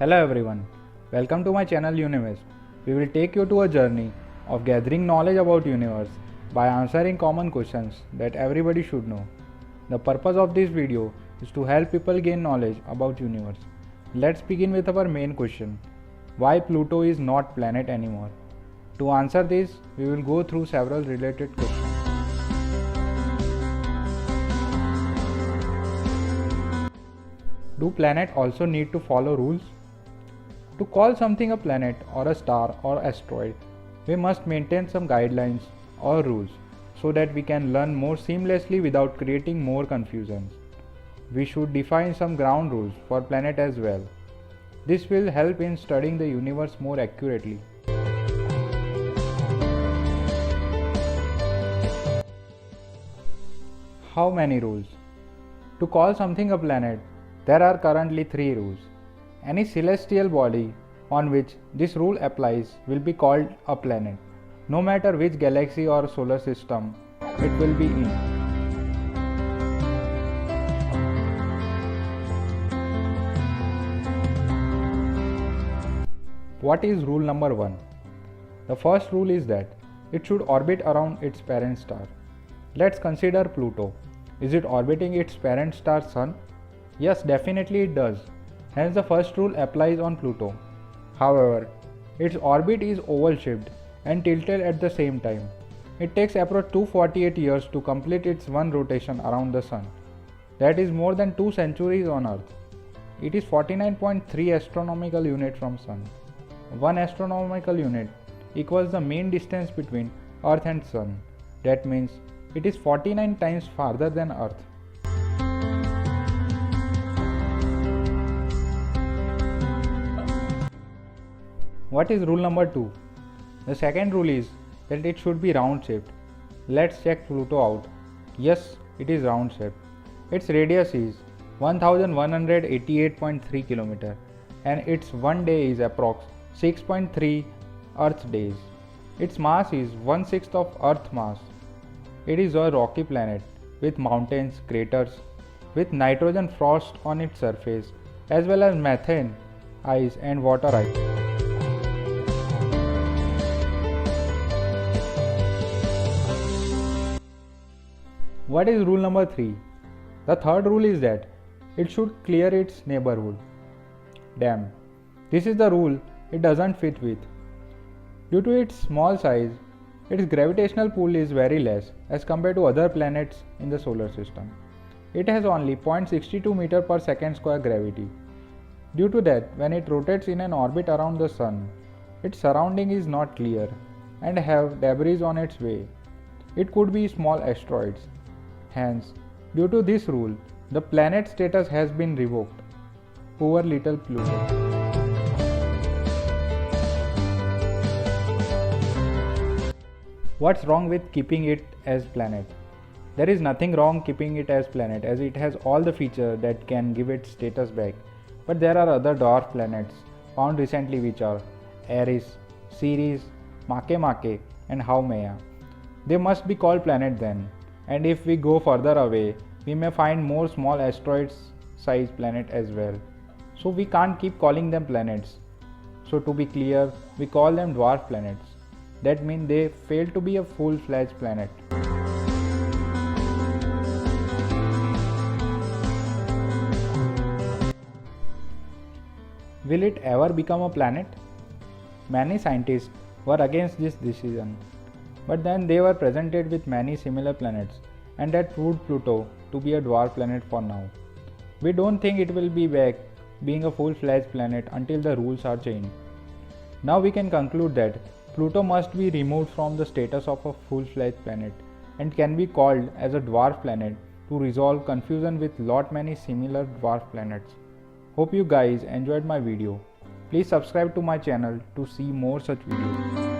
Hello everyone, welcome to my channel Universe. We will take you to a journey of gathering knowledge about universe by answering common questions that everybody should know. The purpose of this video is to help people gain knowledge about universe. Let's begin with our main question. Why Pluto is not planet anymore? To answer this, we will go through several related questions. Do planets also need to follow rules? To call something a planet or a star or asteroid, we must maintain some guidelines or rules so that we can learn more seamlessly without creating more confusions. We should define some ground rules for planet as well. This will help in studying the universe more accurately. How many rules? To call something a planet, there are currently 3 rules. Any celestial body on which this rule applies will be called a planet, no matter which galaxy or solar system it will be in. What is rule number 1? The first rule is that it should orbit around its parent star. Let's consider Pluto. Is it orbiting its parent star Sun? Yes, definitely it does. Hence the first rule applies on Pluto. However, its orbit is oval-shaped and tilted at the same time. It takes approximately 248 years to complete its one rotation around the Sun. That is more than 2 centuries on Earth. It is 49.3 astronomical units from Sun. 1 astronomical unit equals the mean distance between Earth and Sun. That means it is 49 times farther than Earth. What is rule number 2? The second rule is that it should be round shaped. Let's check Pluto out. Yes, it is round shaped. Its radius is 1188.3 km and its one day is approx 6.3 Earth days. Its mass is 1/6 of Earth mass. It is a rocky planet with mountains, craters, with nitrogen frost on its surface as well as methane, ice and water ice. What is rule number 3? The third rule is that it should clear its neighborhood. Damn, this is the rule it doesn't fit with. Due to its small size, its gravitational pull is very less as compared to other planets in the solar system. It has only 0.62 meter per second square gravity. Due to that, when it rotates in an orbit around the Sun, its surrounding is not clear and have debris on its way. It could be small asteroids. Hence, due to this rule, the planet status has been revoked. Poor little Pluto. What's wrong with keeping it as planet? There is nothing wrong keeping it as planet as it has all the features that can give it status back. But there are other dwarf planets found recently which are Eris, Ceres, Makemake and Haumea. They must be called planet then. And if we go further away, we may find more small asteroid-sized planet as well. So we can't keep calling them planets. So to be clear, we call them dwarf planets. That means they fail to be a full-fledged planet. Will it ever become a planet? Many scientists were against this decision. But then they were presented with many similar planets and that proved Pluto to be a dwarf planet for now. We don't think it will be back being a full-fledged planet until the rules are changed. Now we can conclude that Pluto must be removed from the status of a full-fledged planet and can be called as a dwarf planet to resolve confusion with lot many similar dwarf planets. Hope you guys enjoyed my video. Please subscribe to my channel to see more such videos.